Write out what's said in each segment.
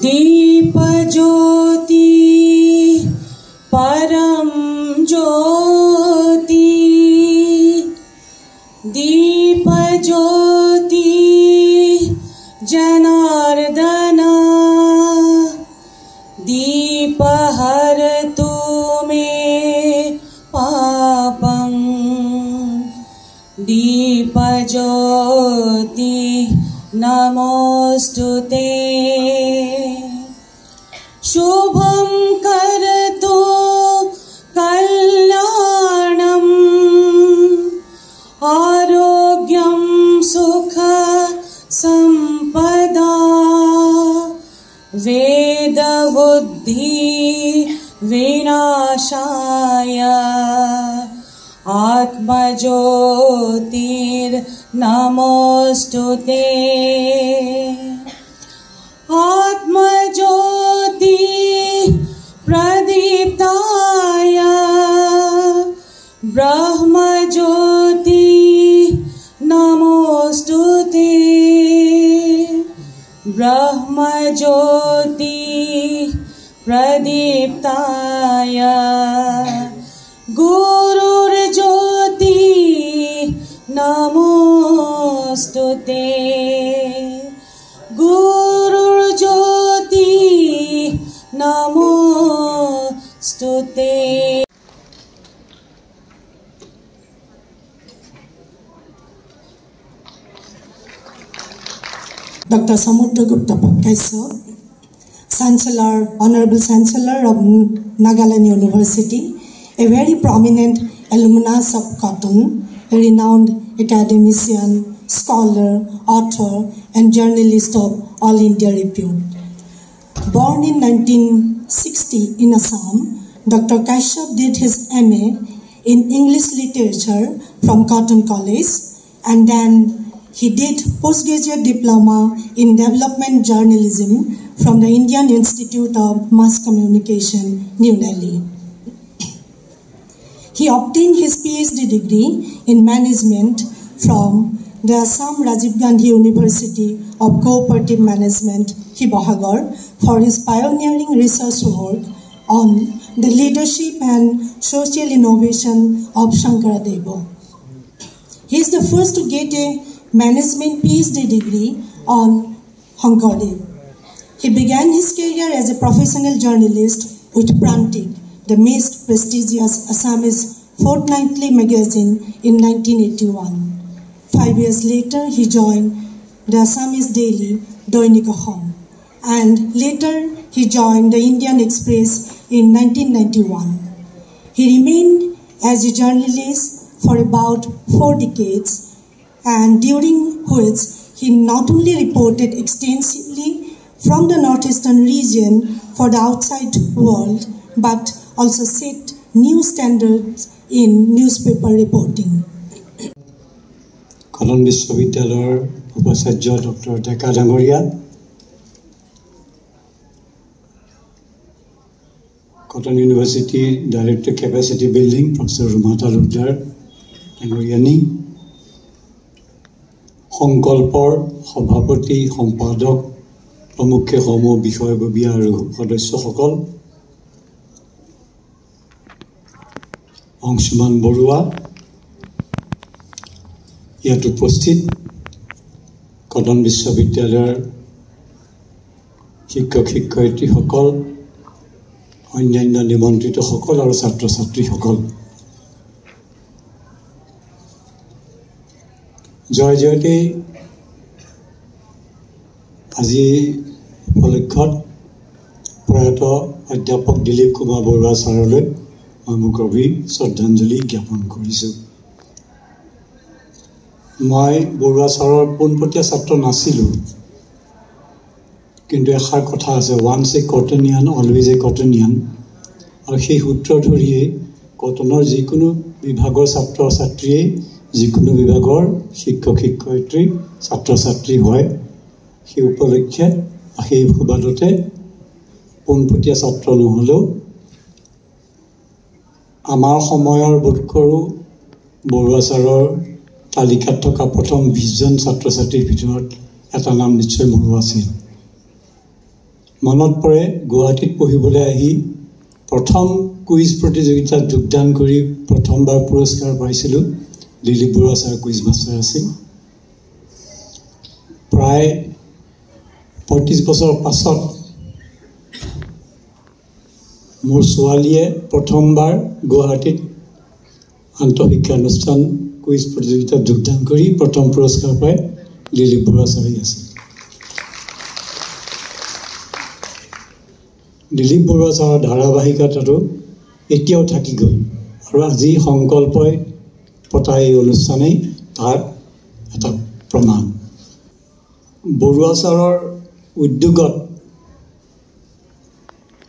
दीप ज्योति परम ज्योति दीप ज्योति जनार्दन दीप हरतु मे पापं दीप ज्योति नमोस्तुते शुभं करतु कल्याणं आरोग्यं सुख संपदा वेद बुद्धि विनाशाय आत्मज्योतिर्नमोस्तुते आत्मज्योति प्रदीप्ताय ब्रह्मज्योति नमोस्तुते ब्रह्मज्योति प्रदीप्ताय गुरुर्ज्योति नमोस्तुते गुरुर्ज्योति नमोस्तुते। Dr. Samudra Gupta Kaisar, Chancellor, Honorable Chancellor of Nagaland University, a very prominent alumnus of Cotton, a renowned academician, scholar, author, and journalist of All India repute. Born in 1960 in Assam, Dr. Kaisar did his MA in English Literature from Cotton College, and then he did postgraduate diploma in development journalism from the Indian Institute of Mass Communication, New Delhi. He obtained his PhD degree in management from the Assam Rajiv Gandhi University of Cooperative Management, Shivasagar, for his pioneering research work on the leadership and social innovation of Shankaradeva. He is the the first to get a management PhD degree on Shangkardev. He began his career as a professional journalist with Prantik, the most prestigious Assamese fortnightly magazine, in 1981. 5 years later, he joined the Assamese daily Doinik Ahom, and later he joined the Indian Express in 1991. He remained as a journalist for about 4 decades, and during which he not only reported extensively from the northeastern region for the outside world, but also set new standards in newspaper reporting. Cotton Vishwavidyalaya Upacharya Dr. Deka Dangoria, Cotton University Director Capacity Building Professor Rumata Rudar Dangoriani, সংকল্পৰ সভাপতি সম্পাদক প্ৰমুখ্য সমূহ বিষয়ববীয়া আৰু সদস্যসকল, অংশুমান বৰুৱা, ইয়াত উপস্থিত কটন বিশ্ববিদ্যালয়ৰ শিক্ষক শিক্ষয়িত্ৰীসকল, অন্যান্য নিমন্ত্ৰিতসকল আৰু ছাত্ৰ ছাত্ৰীসকল, জয় জয়তে আজি উপলক্ষত প্ৰয়াত অধ্যাপক দিলীপ কুমাৰ বৰুৱা ছাৰলৈ মই গভীৰ শ্ৰদ্ধাঞ্জলি জ্ঞাপন কৰিছোঁ। মই বৰুৱা ছাৰৰ পোনপটীয়া ছাত্ৰ নাছিলোঁ, কিন্তু এষাৰ কথা আছে, ওৱান্স এ কটনিয়ান অলৱেজ এ কটনিয়ান, আৰু সেই সূত্ৰ ধৰিয়ে কটনৰ যিকোনো বিভাগৰ ছাত্ৰ ছাত্ৰীয়ে যিকোনো বিভাগৰ শিক্ষক শিক্ষয়িত্ৰী ছাত্ৰ ছাত্ৰী হয়। সেই উপলক্ষে সেই সুবাদতে পোনপটীয়া ছাত্ৰ নহ'লেও আমাৰ সময়ৰ বোধ কৰোঁ বৰুৱা ছাৰৰ তালিকাত থকা প্ৰথম 20জন ছাত্ৰ ছাত্ৰীৰ ভিতৰত এটা নাম নিশ্চয় মোৰো আছিল। মনত পৰে গুৱাহাটীত পঢ়িবলৈ আহি প্ৰথম কুইজ প্ৰতিযোগিতাত যোগদান কৰি প্ৰথমবাৰ পুৰস্কাৰ পাইছিলোঁ। Dilip Barua sir quiz master আছিল। প্ৰায় 35 বছৰ পাছত মোৰ ছোৱালীয়ে প্ৰথমবাৰ গুৱাহাটীত আন্তঃশিক্ষানুষ্ঠান কুইজ প্ৰতিযোগিতাত যোগদান কৰি প্ৰথম পুৰস্কাৰ পাই দিলীপ বৰুৱা ছাৰেই আছিল। দিলীপ বৰুৱা ছাৰৰ ধাৰাবাহিকতাটো এতিয়াও থাকি গ'ল, আৰু আজি সংকল্পই পতা এই অনুষ্ঠানেই তাৰ এটা প্ৰমাণ। বৰুৱা ছাৰৰ উদ্যোগত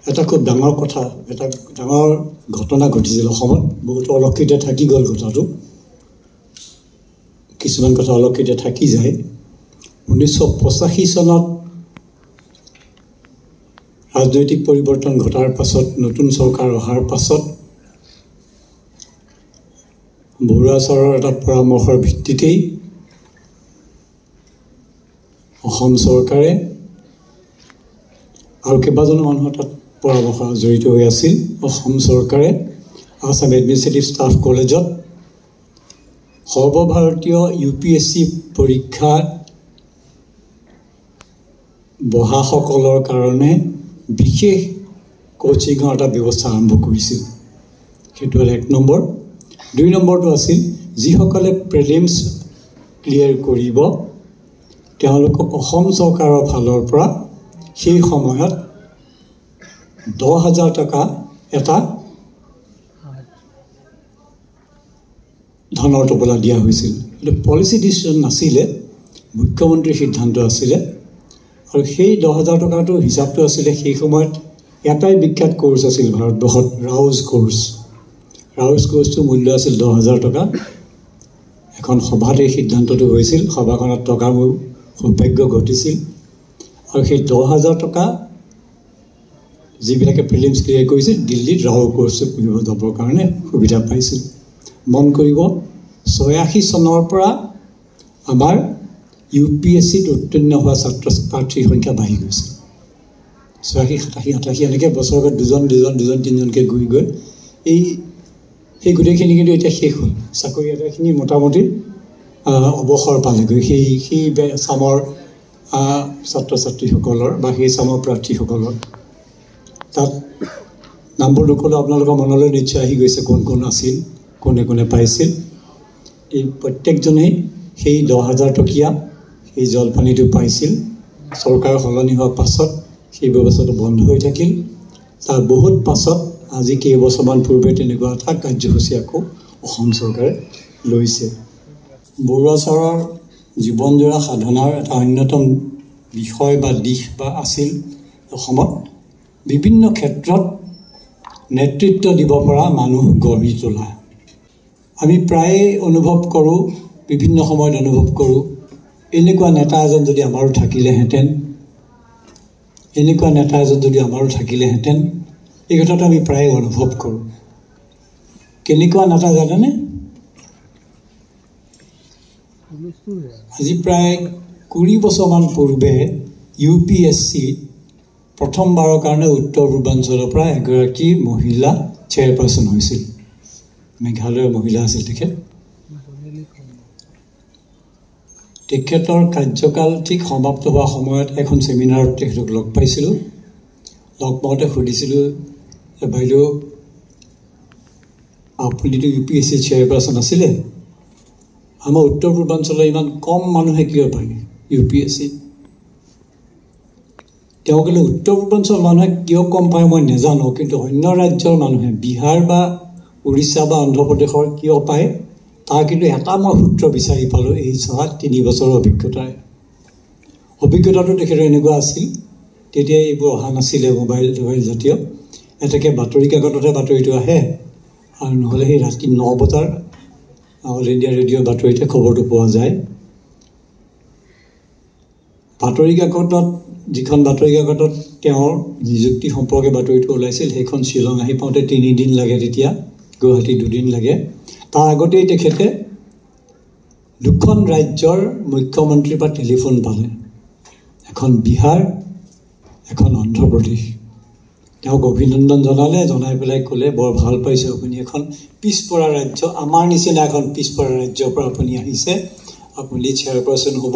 এটা খুব ডাঙৰ কথা, এটা ডাঙৰ ঘটনা ঘটিছিল অসমত। বহুত অলক্ষিত থাকি গ'ল কথাটো, কিছুমান কথা অলক্ষিত থাকি যায়। 1985 চনত ৰাজনৈতিক পৰিৱৰ্তন ঘটাৰ পাছত, নতুন চৰকাৰ অহাৰ পাছত বৰুৱা ছাৰৰ এটা পৰামৰ্শৰ ভিত্তিতেই অসম চৰকাৰে আৰু কেইবাজনো মানুহ তাত পৰামৰ্শ জড়িত হৈ আছিল। অসম চৰকাৰে আসাম এডমিনিষ্ট্ৰেটিভ ষ্টাফ কলেজত সৰ্বভাৰতীয় UPSC পৰীক্ষা বহাসকলৰ কাৰণে বিশেষ কোচিঙৰ এটা ব্যৱস্থা আৰম্ভ কৰিছিল। সেইটো হ'ল 1 নম্বৰ। 2 নম্বৰটো আছিল, যিসকলে প্ৰিলিমছ ক্লিয়াৰ কৰিব তেওঁলোকক অসম চৰকাৰৰ ফালৰ পৰা সেই সময়ত 10,000 টকা এটা ধনৰ টোপোলা দিয়া হৈছিল। এইটো পলিচি ডিচিশ্যন নাছিলে, মুখ্যমন্ত্ৰীৰ সিদ্ধান্ত আছিলে। আৰু সেই 10,000 টকাটো হিচাপটো আছিলে, সেই সময়ত এটাই বিখ্যাত কোৰ্চ আছিল ভাৰতবৰ্ষত, ৰাউজ কোৰ্চ। ৰাউজ কোৰ্চটোৰ মূল্য আছিল 10,000 টকা। এখন সভাত এই সিদ্ধান্তটো হৈছিল, সভাখনত টকা মোৰ সৌভাগ্য ঘটিছিল। আৰু সেই 10,000 টকা যিবিলাকে প্ৰিলিমছ ক্লিয়াৰ কৰিছিল দিল্লীত ৰাও কোৰ্চটো পঢ়িব যাবৰ কাৰণে সুবিধা পাইছিল। মন কৰিব, 86 চনৰ পৰা আমাৰ UPSCত উত্তীৰ্ণ হোৱা ছাত্ৰ ছাত্ৰীৰ সংখ্যা বাঢ়ি গৈছে। 86, 87, 88 এনেকৈ বছৰত দুজন তিনিজনকৈ গৈ গৈ সেই গোটেইখিনি কিন্তু এতিয়া শেষ হ'ল। চাকৰি আটাইখিনি মোটামুটি অৱসৰ পালেগৈ সেই চামৰ ছাত্ৰ ছাত্ৰীসকলৰ বা সেই চামৰ প্ৰাৰ্থীসকলৰ তাত নামবোৰ নক'লেও আপোনালোকৰ মনলৈ নিশ্চয় আহি গৈছে কোন কোন আছিল, কোনে কোনে পাইছিল। এই প্ৰত্যেকজনেই সেই 10,000 টকীয়া সেই জলপানীটো পাইছিল। চৰকাৰ সলনি হোৱাৰ পাছত সেই ব্যৱস্থাটো বন্ধ হৈ থাকিল। তাৰ বহুত পাছত আজি কেইবছৰমান পূৰ্বে তেনেকুৱা এটা কাৰ্যসূচী আকৌ অসম চৰকাৰে লৈছে। বৰুৱা ছাৰৰ জীৱনজোৰা সাধনাৰ এটা অন্যতম বিষয় বা দিশ বা আছিল অসমত বিভিন্ন ক্ষেত্ৰত নেতৃত্ব দিব পৰা মানুহ গঢ়ি তোলা। আমি প্ৰায়ে অনুভৱ কৰোঁ, বিভিন্ন সময়ত অনুভৱ কৰোঁ, এনেকুৱা নেতা এজন যদি আমাৰো থাকিলেহেঁতেন, এনেকুৱা নেতা এজন যদি আমাৰো থাকিলেহেঁতেন, এই কথাটো আমি প্ৰায়ে অনুভৱ কৰোঁ। কেনেকুৱা নেতা জানেনে? আজি প্ৰায় 20 বছৰমান পূৰ্বে UPSCত প্ৰথমবাৰৰ কাৰণে উত্তৰ পূৰ্বাঞ্চলৰ পৰা এগৰাকী মহিলা চেয়াৰপাৰ্চন হৈছিল। মেঘালয়ৰ মহিলা আছিল তেখেত। তেখেতৰ কাৰ্যকাল ঠিক সমাপ্ত হোৱাৰ সময়ত এখন ছেমিনাৰত তেখেতক লগ পাইছিলোঁ। লগ পাওঁতে সুধিছিলোঁ, বাইদেউ আপুনিতো UPSC চেয়াৰপাৰ্চন আছিলে, আমাৰ উত্তৰ পূৰ্বাঞ্চলৰ ইমান কম মানুহে কিয় পায় UPSCত? তেওঁ ক'লে উত্তৰ পূৰ্বাঞ্চলৰ মানুহে কিয় কম পায় মই নাজানো, কিন্তু অন্য ৰাজ্যৰ মানুহে বিহাৰ বা উৰিষ্যা বা অন্ধ্ৰপ্ৰদেশৰ কিয় পায় তাৰ কিন্তু এটা মই সূত্ৰ বিচাৰি পালোঁ এই 3 বছৰৰ অভিজ্ঞতাৰে। অভিজ্ঞতাটো তেখেতৰ এনেকুৱা আছিল, তেতিয়া এইবোৰ অহা নাছিলে মোবাইল জাতীয়। এটাকে বাতৰি কাকততে বাতৰিটো আহে আৰু নহ'লে সেই ৰাতি 9 বজাৰ অল ইণ্ডিয়া ৰেডিঅ'ৰ বাতৰিতে খবৰটো পোৱা যায়। বাতৰি কাকতত যিখন বাতৰি কাকতত তেওঁৰ নিযুক্তি সম্পৰ্কে বাতৰিটো ওলাইছিল সেইখন শ্বিলং আহি পাওঁতে 3 দিন লাগে, তেতিয়া গুৱাহাটী 2 দিন লাগে। তাৰ আগতেই তেখেতে 2খন ৰাজ্যৰ মুখ্যমন্ত্ৰীৰ পৰা টেলিফোন পালে, এখন বিহাৰ, এখন অন্ধ্ৰপ্ৰদেশ। তেওঁক অভিনন্দন জনালে, জনাই পেলাই ক'লে বৰ ভাল পাইছোঁ আপুনি এখন পিছপৰা ৰাজ্য, আমাৰ নিচিনা এখন পিছপৰা ৰাজ্যৰ পৰা আপুনি আহিছে, আপুনি চেয়াৰপাৰ্চন হ'ব।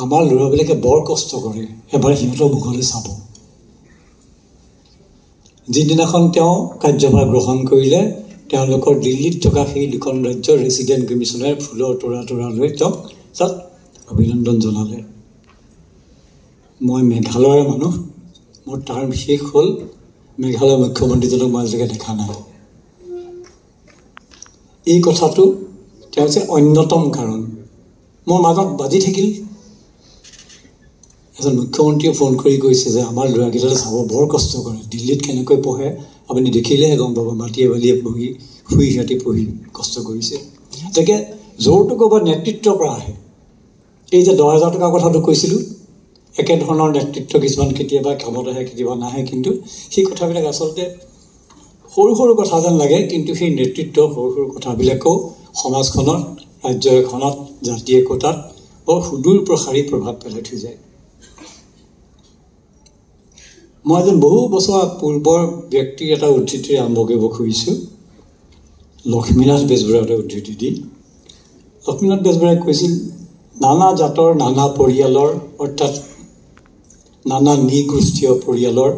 আমাৰ ল'ৰাবিলাকে বৰ কষ্ট কৰে, এবাৰ সিহঁতৰ মুখলৈ চাব। যিদিনাখন তেওঁ কাৰ্যভাৰ গ্ৰহণ কৰিলে, তেওঁলোকৰ দিল্লীত থকা সেই 2খন ৰাজ্যৰ ৰেচিডেণ্ট কমিশ্যনাৰে ফুলৰ তৰা লৈ তেওঁক তাত অভিনন্দন জনালে। মই মেঘালয়ৰ মানুহ, মোৰ টাৰ্ম শেষ হ'ল, মেঘালয়ৰ মুখ্যমন্ত্ৰীজনক মই আজিলৈকে দেখা নাই। এই কথাটো তেওঁ যে অন্যতম কাৰণ মোৰ মাজত বাজি থাকিল। এজন মুখ্যমন্ত্ৰীয়ে ফোন কৰি কৈছে যে আমাৰ ল'ৰাকেইটালে চাব, বৰ কষ্ট কৰে, দিল্লীত কেনেকৈ পঢ়ে আপুনি দেখিলেহে গম পাব, মাটিয়ে বালিয়ে পঢ়ি শুই সিহঁতি পঢ়ি কষ্ট কৰিছে। গতিকে জোৰটো ক'ৰবাত নেতৃত্বৰ পৰা আহে। এই যে 10,000 টকাৰ কথাটো কৈছিলোঁ, একেধৰণৰ নেতৃত্ব কিছুমান কেতিয়াবা কামত আহে, কেতিয়াবা নাহে, কিন্তু সেই কথাবিলাক আচলতে সৰু সৰু কথা যেন লাগে, কিন্তু সেই নেতৃত্ব সৰু সৰু কথাবিলাকেও সমাজখনত, ৰাজ্য এখনত, জাতি একতাত বৰ সুদূৰ প্ৰসাৰী প্ৰভাৱ পেলাই থৈ যায়। মই এজন বহু বছৰ পূৰ্বৰ ব্যক্তিৰ এটা উদ্ধৃতি আৰম্ভ কৰিব খুজিছোঁ, লক্ষ্মীনাথ বেজবৰুৱাৰ এটা উদ্ধৃতি দি। লক্ষ্মীনাথ বেজবৰুৱাই কৈছিল, নানা জাতৰ নানা পৰিয়ালৰ, অৰ্থাৎ নানা নৃগোষ্ঠীয় পৰিয়ালৰ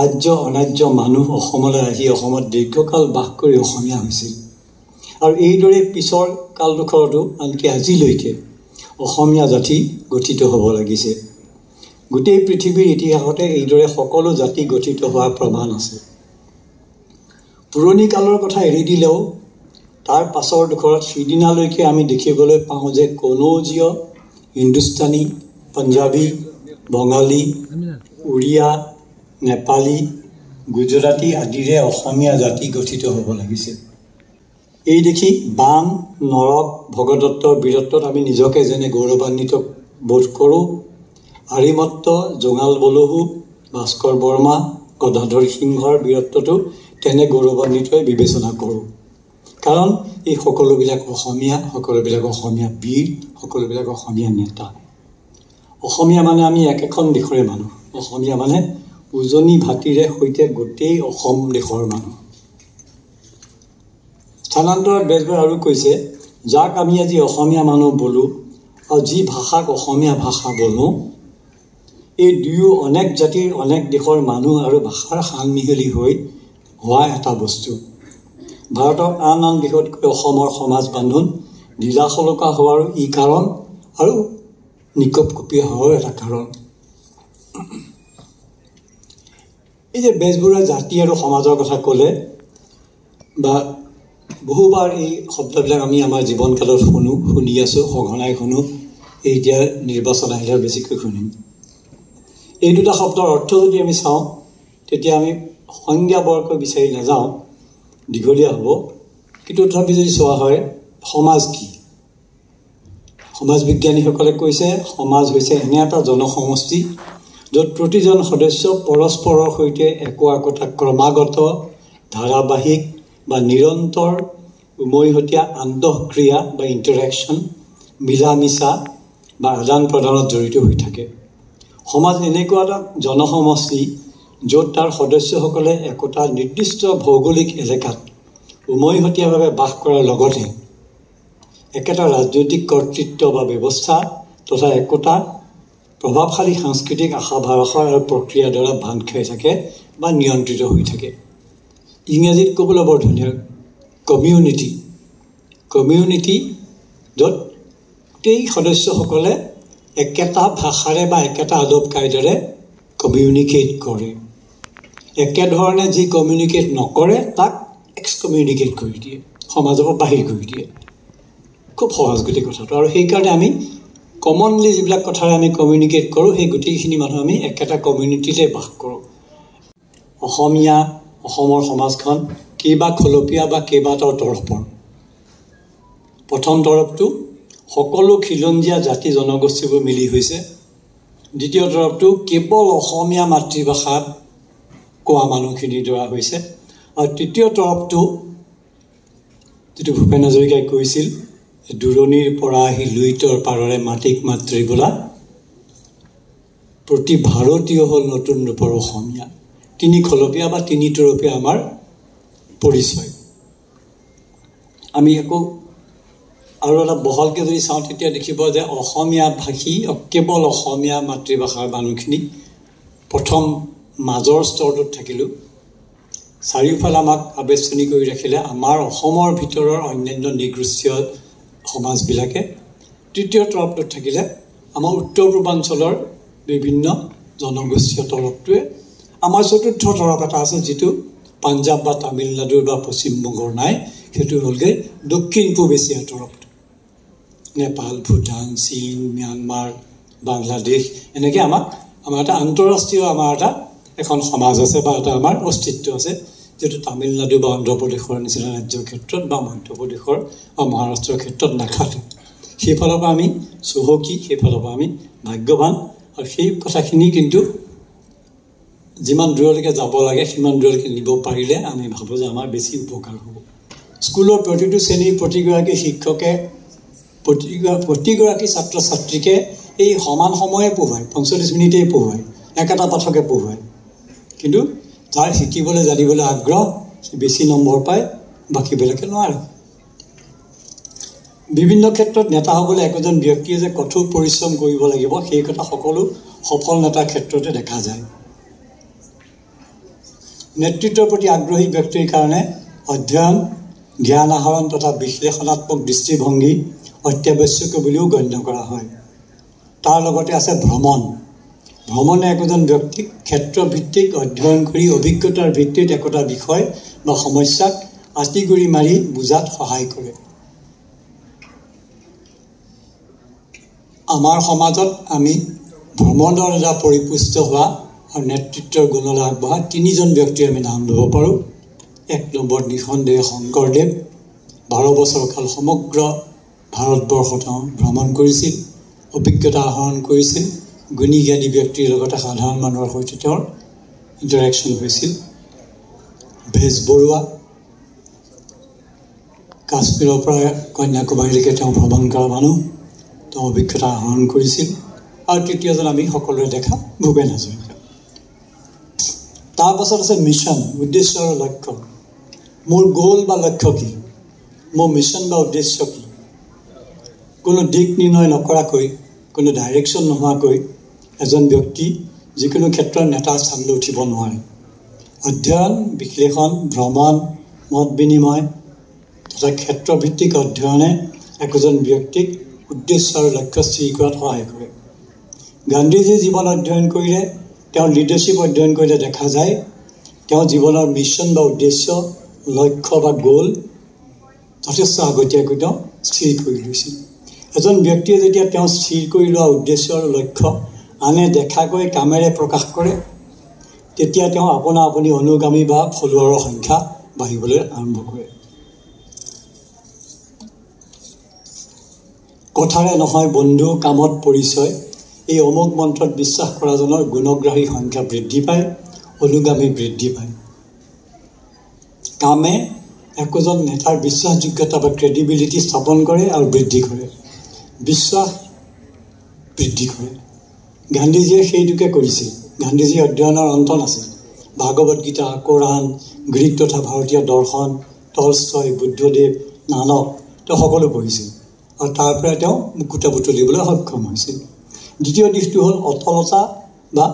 আৰ্য অনাৰ্য মানুহ অসমলৈ আহি অসমত দীৰ্ঘকাল বাস কৰি অসমীয়া হৈছিল। আৰু এইদৰে পিছৰ কালডোখৰতো আনকি আজিলৈকে অসমীয়া জাতি গঠিত হ'ব লাগিছে। গোটেই পৃথিৱীৰ ইতিহাসতে এইদৰে সকলো জাতি গঠিত হোৱাৰ প্ৰমাণ আছে। পুৰণি কালৰ কথা এৰি দিলেও তাৰ পাছৰ ডোখৰত সিদিনালৈকে আমি দেখিবলৈ পাওঁ যে কনৌজীয়, হিন্দুস্তানী, পাঞ্জাবী, বঙালী, উৰিয়া, নেপালী, গুজৰাটী আদিৰে অসমীয়া জাতি গঠিত হ'ব লাগিছিল। এই দেখি বান, নৰক, ভগদত্তৰ বীৰত্বত আমি নিজকে যেনে গৌৰৱান্বিত বোধ কৰোঁ, আৰিমত্ত, জোঙাল বলহু, ভাস্কৰ বৰ্মা, গদাধৰ সিংহৰ বীৰত্বটো তেনে গৌৰৱান্বিতই বিবেচনা কৰোঁ। কাৰণ এই সকলোবিলাক অসমীয়া, সকলোবিলাক অসমীয়া বীৰ, সকলোবিলাক অসমীয়া নেতা। অসমীয়া মানে আমি একেখন দেশৰে মানুহ, অসমীয়া মানে উজনি ভাতিৰে সৈতে গোটেই অসম দেশৰ মানুহ। স্থানান্তৰত বেজবৰুৱাই আৰু কৈছে, যাক আমি আজি অসমীয়া মানুহ বলো আৰু যি ভাষাক অসমীয়া ভাষা বলো এই দুয়ো অনেক জাতিৰ অনেক দেশৰ মানুহ আৰু ভাষাৰ সালমিহলি হৈ হোৱা এটা বস্তু ভাৰতৰ আন দেশতকৈ অসমৰ সমাজ বান্ধোন ঢিলাসলকা হোৱাৰো ই কাৰণ আৰু নিকপকপীয়া হোৱাৰ এটা কাৰণ এই যে বেজবৰুৱা জাতি আৰু সমাজৰ কথা ক'লে বা বহুবাৰ এই শব্দবিলাক আমি আমাৰ জীৱনকালত শুনি আছোঁ সঘনাই শুনো এই এতিয়া নিৰ্বাচন আহিলে বেছিকৈ শুনিম এই দুটা শব্দৰ অৰ্থ যদি আমি চাওঁ তেতিয়া আমি সংজ্ঞা বৰকৈ বিচাৰি নাযাওঁ দীঘলীয়া হ'ব কিন্তু তথাপি যদি চোৱা হয় সমাজ কি সমাজ বিজ্ঞানীসকলে কৈছে সমাজ হৈছে এনে এটা জনসমষ্টি য'ত প্ৰতিজন সদস্য পৰস্পৰৰ সৈতে একোটা ক্ৰমাগত ধাৰাবাহিক বা নিৰন্তৰ উমৈহতীয়া আন্তঃক্ৰিয়া বা ইণ্টাৰেকশ্যন মিলা মিছা বা আদান প্ৰদানত জড়িত হৈ থাকে সমাজ এনেকুৱা এটা জনসমষ্টি য'ত তাৰ সদস্যসকলে একোটা নিৰ্দিষ্ট ভৌগোলিক এলেকাত উমৈহতীয়াভাৱে বাস কৰাৰ লগতে একেটা ৰাজনৈতিক কৰ্তৃত্ব বা ব্যৱস্থা তথা একোটা প্ৰভাৱশালী সাংস্কৃতিক আশা ভাৰসা আৰু প্ৰক্ৰিয়াৰ দ্বাৰা বান্ধ খাই থাকে বা নিয়ন্ত্ৰিত হৈ থাকে ইংৰাজীত ক'বলৈ বৰ ধুনীয়া কমিউনিটি য'ত গোটেই সদস্যসকলে একেটা ভাষাৰে বা একেটা আদব কায়দাৰে কমিউনিকেট কৰে একেধৰণে যি কমিউনিকেট নকৰে তাক এক্সকমিউনিকেট কৰি দিয়ে সমাজৰ পৰা বাহিৰ কৰি দিয়ে খুব সহজ গোটেই কথাটো আৰু সেইকাৰণে আমি কমনলি যিবিলাক কথাৰে আমি কমিউনিকেট কৰোঁ সেই গোটেইখিনি মানুহ আমি একেটা কমিউনিটিতে বাস কৰোঁ অসমৰ সমাজখন কেইবা খলপীয়া বা কেইবাটাও তৰফৰ প্ৰথম তৰফটো সকলো খিলঞ্জীয়া জাতি জনগোষ্ঠীবোৰ মিলি হৈছে দ্বিতীয় তৰফটো কেৱল অসমীয়া মাতৃভাষা কোৱা মানুহখিনিৰ দ্বাৰা হৈছে আৰু তৃতীয় তৰফটো যিটো ভূপেন হাজৰিকাই কৈছিল দূৰণিৰ পৰা আহি লুইতৰ পাৰৰে মাটিক মাতৃ বোলা প্ৰতি ভাৰতীয় হ'ল নতুন ৰূপৰ অসমীয়া তিনি খলপীয়া বা তিনি তৰফীয়া আমাৰ পৰিচয় আমি আকৌ আৰু এটা বহলকৈ যদি চাওঁ তেতিয়া দেখিব যে অসমীয়া ভাষী কেৱল অসমীয়া মাতৃভাষাৰ মানুহখিনি প্ৰথম মাজৰ স্তৰটোত থাকিলোঁ চাৰিওফালে আমাক আবেষ্টনী কৰি ৰাখিলে আমাৰ অসমৰ ভিতৰৰ অন্যান্য নৃগোষ্ঠীয় সমাজবিলাকে তৃতীয় তৰফটোত থাকিলে আমাৰ উত্তৰ পূৰ্বাঞ্চলৰ বিভিন্ন জনগোষ্ঠীয় তৰফটোৱে আমাৰ চতুৰ্থ তৰফ এটা আছে যিটো পাঞ্জাৱ বা তামিলনাডুৰ বা পশ্চিমবংগৰ নাই সেইটো হ'লগৈ দক্ষিণ পূব এছিয়াৰ তৰফটো নেপাল ভূটান চীন ম্যানমাৰ বাংলাদেশ এনেকৈ আমাৰ এটা আন্তঃৰাষ্ট্ৰীয় আমাৰ এটা এখন সমাজ আছে বা এটা আমাৰ অস্তিত্ব আছে যিটো তামিলনাডু বা অন্ধ্ৰপ্ৰদেশৰ নিচিনা ৰাজ্যৰ ক্ষেত্ৰত বা মধ্যপ্ৰদেশৰ বা মহাৰাষ্ট্ৰৰ ক্ষেত্ৰত নাখাতে সেইফালৰ পৰা আমি চহকী সেইফালৰ পৰা আমি ভাগ্যৱান আৰু সেই কথাখিনি কিন্তু যিমান দূৰলৈকে যাব লাগে সিমান দূৰলৈকে নিব পাৰিলে আমি ভাবোঁ যে আমাৰ বেছি উপকাৰ হ'ব স্কুলৰ প্ৰতিটো শ্ৰেণীৰ প্ৰতিগৰাকী শিক্ষকে প্ৰতিগৰাকী ছাত্ৰ ছাত্ৰীকে এই সমান সময়ে পঢ়ুৱায় ৪৫ মিনিটেই পঢ়ুৱায় একেটা পাঠকে পঢ়ুৱায় কিন্তু যাৰ শিকিবলৈ জানিবলৈ আগ্ৰহ সি বেছি নম্বৰ পায় বাকীবিলাকে নোৱাৰে বিভিন্ন ক্ষেত্ৰত নেতা হ'বলৈ একোজন ব্যক্তিয়ে যে কঠোৰ পৰিশ্ৰম কৰিব লাগিব সেই কথা সকলো সফল নেতাৰ ক্ষেত্ৰতে দেখা যায় নেতৃত্বৰ প্ৰতি আগ্ৰহী ব্যক্তিৰ কাৰণে অধ্যয়ন জ্ঞান আহৰণ তথা বিশ্লেষণাত্মক দৃষ্টিভংগী অত্যাৱশ্যকীয় বুলিও গণ্য কৰা হয় তাৰ লগতে আছে ভ্ৰমণে একোজন ব্যক্তিক ক্ষেত্ৰভিত্তিক অধ্যয়ন কৰি অভিজ্ঞতাৰ ভিত্তিত একোটা বিষয় বা সমস্যাক আঁতিগুৰি মাৰি বুজাত সহায় কৰে আমাৰ সমাজত আমি ভ্ৰমণৰ দ্বাৰা পৰিপুষ্ট হোৱা আৰু নেতৃত্বৰ গুণলৈ আগবঢ়া তিনিজন ব্যক্তিৰ আমি নাম ল'ব পাৰোঁ এক নম্বৰ নিঃসন্দেহে শংকৰদেৱ 12 বছৰ কাল সমগ্ৰ ভাৰতবৰ্ষত ভ্ৰমণ কৰিছিল অভিজ্ঞতা আহৰণ কৰিছিল গুণী জ্ঞানী ব্যক্তিৰ লগতে সাধাৰণ মানুহৰ সৈতে তেওঁৰ ইণ্টাৰেকশ্যন হৈছিল বেজবৰুৱা কাশ্মীৰৰ পৰা কন্যাকুমাৰীলৈকে তেওঁ ভ্ৰমণ কৰা মানুহ তেওঁ অভিজ্ঞতা আহৰণ কৰিছিল আৰু তৃতীয়জন আমি সকলোৱে দেখা ভূপেন হাজৰিকা তাৰ পাছত আছে মিছন উদ্দেশ্য আৰু লক্ষ্য মোৰ গ'ল বা লক্ষ্য কি মোৰ মিছন বা উদ্দেশ্য কি কোনো দিক নিৰ্ণয় নকৰাকৈ, কোনো ডাইৰেকশ্যন নোহোৱাকৈ এজন ব্যক্তি যিকোনো ক্ষেত্ৰত নেতা স্থান লৈ উঠিব নোৱাৰে। অধ্যয়ন, বিশ্লেষণ, ভ্ৰমণ, মত বিনিময় তথা ক্ষেত্ৰভিত্তিক অধ্যয়নে একোজন ব্যক্তিক উদ্দেশ্য আৰু লক্ষ্য স্থিৰ কৰাত সহায় কৰে। গান্ধীজীৰ জীৱন অধ্যয়ন কৰিলে, তেওঁৰ লিডাৰশ্বিপ অধ্যয়ন কৰিলে দেখা যায় তেওঁ জীৱনৰ মিছন বা উদ্দেশ্য, লক্ষ্য বা গ'ল যথেষ্ট আগতীয়াকৈ তেওঁ স্থিৰ কৰি লৈছিল। এজন ব্যক্তিয়ে যেতিয়া তেওঁ স্থিৰ কৰি লোৱা উদ্দেশ্য আৰু লক্ষ্য আনে দেখাকৈ কামেৰে প্ৰকাশ কৰে, তেতিয়া তেওঁ আপোনা আপুনি অনুগামী বা ফলোৱাৰৰ সংখ্যা বাঢ়িবলৈ আৰম্ভ কৰে। কথাৰে নহয় বন্ধু, কামত পৰিচয়, এই অমোঘ মন্ত্ৰত বিশ্বাস কৰাজনৰ গুণগ্ৰাহী সংখ্যা বৃদ্ধি পায়, অনুগামী বৃদ্ধি পায়। কামে একোজন নেতাৰ বিশ্বাসযোগ্যতা বা ক্ৰেডিবিলিটি স্থাপন কৰে আৰু বৃদ্ধি কৰে, বিশ্বাস বৃদ্ধি কৰে। গান্ধীজীয়ে সেইটোকে কৰিছিল। গান্ধীজীৰ অধ্যয়নৰ অন্ত নাছিল। ভাগৱত গীতা, কোৰাণ, গ্ৰীক তথা ভাৰতীয় দৰ্শন, টলষ্টয়, বুদ্ধদেৱ, নানক তেওঁ সকলো পঢ়িছিল আৰু তাৰ পৰা তেওঁ মুকুতা বুটলিবলৈ সক্ষম হৈছিল। দ্বিতীয় দিশটো হ'ল অটলতা বা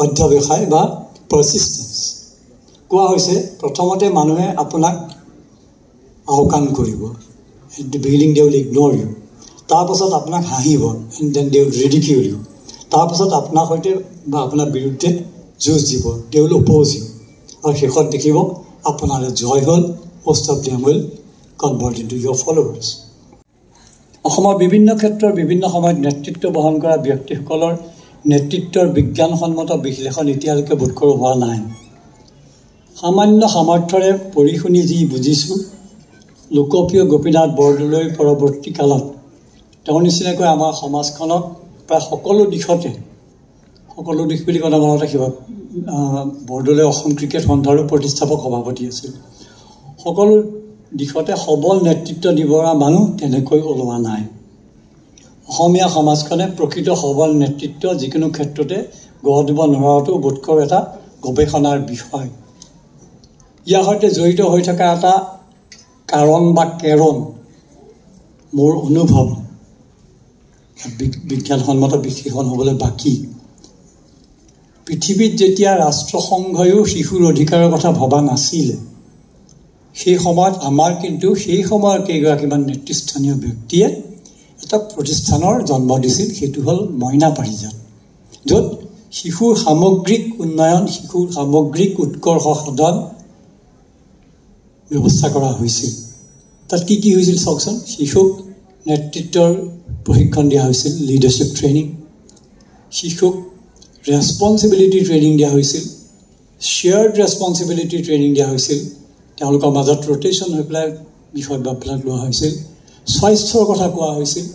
অধ্যৱসায় বা পাৰ্চিষ্টেঞ্চ। কোৱা হৈছে প্ৰথমতে মানুহে আপোনাক আওকাণ কৰিব, at the beginning they will ignore you, তাৰপাছত আপোনাক হাঁহিব, and then they will ridicule you, তাৰপাছত আপোনাৰ সৈতে বা আপোনাৰ বিৰুদ্ধে যুঁজ দিব, দে উইল অপ'জ ইউ, আৰু শেষত দেখিব আপোনাৰ জয় হ'ল, most of them will convert into your followers. অসমৰ বিভিন্ন ক্ষেত্ৰৰ বিভিন্ন সময়ত নেতৃত্ব বহন কৰা ব্যক্তিসকলৰ নেতৃত্বৰ বিজ্ঞানসন্মত বিশ্লেষণ এতিয়ালৈকে বোধকৰো হোৱা নাই। সামান্য সামৰ্থ্যৰে পঢ়ি শুনি যি বুজিছোঁ, লোকপ্ৰিয় গোপীনাথ বৰদলৈৰ পৰৱৰ্তী কালত তেওঁৰ নিচিনাকৈ আমাৰ সমাজখনক প্ৰায় সকলো দিশতে, সকলো দিশ বুলি ক'লে মনত ৰাখিব, বৰদলৈ অসম ক্ৰিকেট সন্থাৰো প্ৰতিষ্ঠাপক সভাপতি আছিল। সকলো দিশতে সবল নেতৃত্ব দিব পৰা মানুহ তেনেকৈ ওলোৱা নাই। অসমীয়া সমাজখনে প্ৰকৃত সবল নেতৃত্ব যিকোনো ক্ষেত্ৰতে গঢ় দিব নোৱাৰাটো বোধকৰ এটা গৱেষণাৰ বিষয়। ইয়াৰ সৈতে জড়িত হৈ থকা এটা কাৰণ বা কেৰণ মোৰ অনুভৱ বিজ্ঞানসন্মত বিশ্লেষণ হ'বলৈ বাকী। পৃথিৱীত যেতিয়া ৰাষ্ট্ৰসংঘয়ো শিশুৰ অধিকাৰৰ কথা ভবা নাছিলে, সেই সময়ত আমাৰ কিন্তু সেই সময়ৰ কেইগৰাকীমান নেতৃস্থানীয় ব্যক্তিয়ে এটা প্ৰতিষ্ঠানৰ জন্ম দিছিল, সেইটো হ'ল মইনা পাৰিজাত, য'ত শিশুৰ সামগ্ৰিক উন্নয়ন, শিশুৰ সামগ্ৰিক উৎকৰ্ষ সাধন ব্যৱস্থা কৰা হৈছিল। তাত কি কি হৈছিল চাওকচোন। শিশুক নেতৃত্বৰ প্ৰশিক্ষণ দিয়া হৈছিল, লিডাৰশ্বিপ ট্ৰেইনিং। শিশুক ৰেছপনচিবিলিটি ট্ৰেইনিং দিয়া হৈছিল, শ্বেয়াৰ্ড ৰেছপনচিবিলিটি ট্ৰেইনিং দিয়া হৈছিল। তেওঁলোকৰ মাজত ৰটেশ্যন হৈ পেলাই বিষয়বিলাক লোৱা হৈছিল। স্বাস্থ্যৰ কথা কোৱা হৈছিল,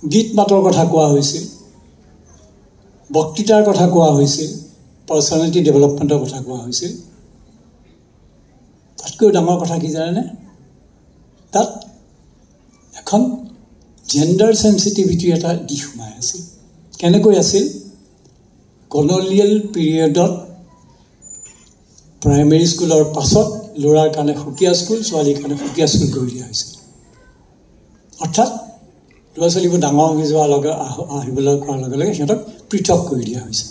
গীত মাতৰ কথা কোৱা হৈছিল, বক্তৃতাৰ কথা কোৱা হৈছিল, পাৰ্চনেলিটি ডেভেলপমেণ্টৰ কথা কোৱা হৈছিল। তাতকৈ ডাঙৰ কথা কি জানেনে? তাত এখন জেণ্ডাৰ চেঞ্চিটিভিটিৰ এটা দিশ সোমাই আছিল। কেনেকৈ আছিল? কলনিয়েল পিৰিয়ডত প্ৰাইমেৰী স্কুলৰ পাছত ল'ৰাৰ কাৰণে সুকীয়া স্কুল, ছোৱালীৰ কাৰণে সুকীয়া স্কুল কৰি দিয়া হৈছিল। অৰ্থাৎ ল'ৰা ছোৱালীবোৰ ডাঙৰ হৈ যোৱাৰ লগে আহিবলৈ কৰাৰ লগে লগে সিহঁতক পৃথক কৰি দিয়া হৈছে।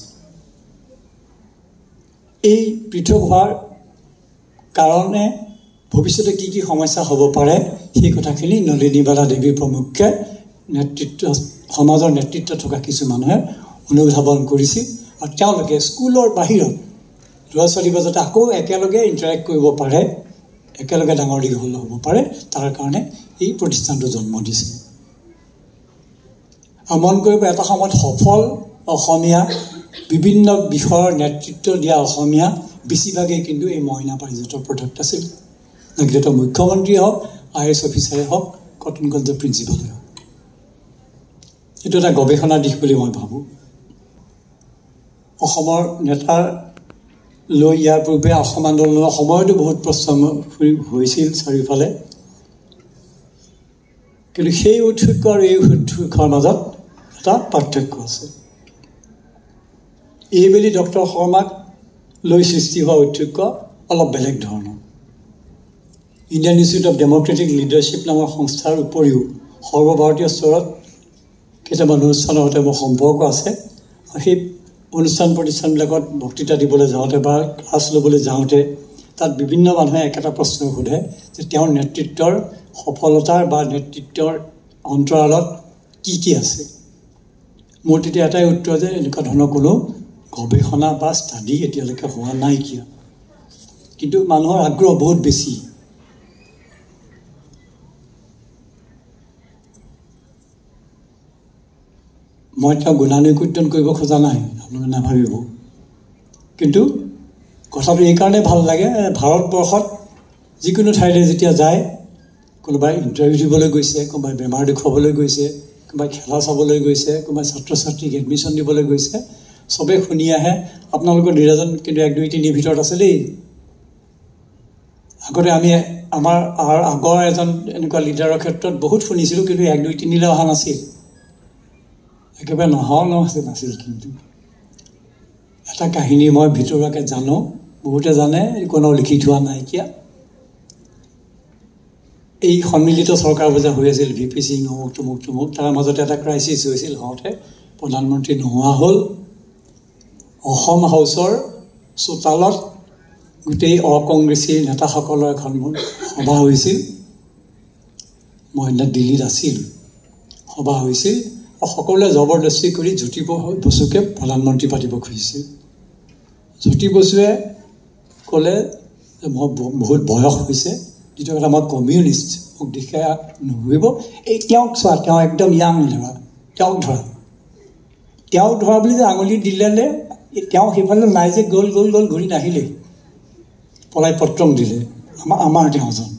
এই পৃথক হোৱাৰ কাৰণে ভৱিষ্যতে কি কি সমস্যা হ'ব পাৰে সেই কথাখিনি নলিনীবালা দেৱী প্ৰমুখ্যে সমাজৰ নেতৃত্ব থকা কিছু মানুহে অনুধাৱন কৰিছিল আৰু তেওঁলোকে স্কুলৰ বাহিৰত ল'ৰা ছোৱালীবোৰ যাতে আকৌ একেলগে ইণ্টাৰেক্ট কৰিব পাৰে, একেলগে ডাঙৰ দীঘল হ'ব পাৰে, তাৰ কাৰণে এই প্ৰতিষ্ঠানটো জন্ম দিছিল। আৰু মন কৰিব, এটা সময়ত সফল অসমীয়া, বিভিন্ন বিষয়ৰ নেতৃত্ব দিয়া অসমীয়া বেছিভাগেই কিন্তু এই মইনা পাৰিজাতৰ প্ৰডাক্ট আছিল। লাগিলে তেওঁ মুখ্যমন্ত্ৰীয়ে হওক, IAS অফিচাৰে হওক, কটন কলেজৰ প্ৰিন্সিপালে হওক। এইটো এটা গৱেষণাৰ দিশ বুলি মই ভাবোঁ। অসমৰ নেতাৰ লৈ ইয়াৰ পূৰ্বে অসম আন্দোলনৰ সময়তো বহুত প্ৰশ্ন হৈছিল চাৰিওফালে, কিন্তু সেই উৎসুক আৰু এই উৎসুকৰ মাজত এটা পাৰ্থক্য আছে। এইবেলি ডক্টৰ শৰ্মাক লৈ সৃষ্টি হোৱা ঐক্য অলপ বেলেগ ধৰণৰ। Indian institute of Democratic leadership নামৰ সংস্থাৰ উপৰিও সৰ্বভাৰতীয় স্তৰত কেইটামান অনুষ্ঠানৰ সৈতে মোৰ সম্পৰ্ক আছে সেই অনুষ্ঠান প্ৰতিষ্ঠানবিলাকত বক্তৃতা দিবলৈ যাওঁতে বা ক্লাছ ল'বলৈ যাওঁতে তাত বিভিন্ন মানুহে একেটা প্ৰশ্ন সোধে যে তেওঁৰ নেতৃত্বৰ সফলতাৰ বা নেতৃত্বৰ অন্তৰালত কি আছে মোৰ তেতিয়া এটাই উত্তৰ যে এনেকুৱা ধৰণৰ কোনো গৱেষণা বা ষ্টাডি এতিয়ালৈকে হোৱা নাইকিয়া কিন্তু মানুহৰ আগ্ৰহ বহুত বেছি মই তেওঁ গুণানুকীৰ্তন কৰিব খোজা নাই আপোনালোকে নাভাবিব কিন্তু কথাটো এইকাৰণে ভাল লাগে ভাৰতবৰ্ষত যিকোনো ঠাইলৈ যেতিয়া যায় কোনোবাই ইণ্টাৰভিউ দিবলৈ গৈছে কোনোবাই বেমাৰ দেখুৱাবলৈ গৈছে কোনোবাই খেলা চাবলৈ গৈছে কোনোবাই ছাত্ৰ ছাত্ৰীক এডমিশ্যন দিবলৈ গৈছে চবেই শুনি আহে আপোনালোকৰ নিৰাজন কিন্তু 1 2 3 ভিতৰত আছে দেই আগতে আমি আমাৰ আগৰ এজন এনেকুৱা লিডাৰৰ ক্ষেত্ৰত বহুত শুনিছিলোঁ কিন্তু 1 2 3 লৈ অহা নাছিল একেবাৰে নাছিল কিন্তু এটা কাহিনী মই ভিতৰুৱাকৈ জানো বহুতে জানে কোনো লিখি থোৱা নাইকিয়া এই সন্মিলিত চৰকাৰ বজা হৈ আছিল ভিপি সিং অমুক তাৰ মাজতে এটা ক্ৰাইচিছ হৈছিল হওঁতে প্ৰধানমন্ত্ৰী নোহোৱা হ'ল অসম হাউচৰ চোতালত গোটেই অকংগ্ৰেছী নেতাসকলৰ এখন সভা হৈছিল মই সেইদিনা দিল্লীত আছিলোঁ সভা হৈছিল সকলোৱে জবৰদস্তি কৰি জ্যোতি বসুকে প্ৰধানমন্ত্ৰী পাতিব খুজিছিল জ্যোতি বসুৱে ক'লে যে মই বহুত বয়স হৈছে যিটো কথা মই কমিউনিষ্ট মোক দেখে নুবুজিব এই তেওঁক চোৱা তেওঁ একদম ইয়াং ল'ৰা তেওঁক ধৰা বুলি যে আঙুলি দিলে তেওঁ সেইফালে নাই যে গ'ল ঘূৰি নাহিলেই পলাই পত্ৰং দিলে আমাৰ তেওঁজন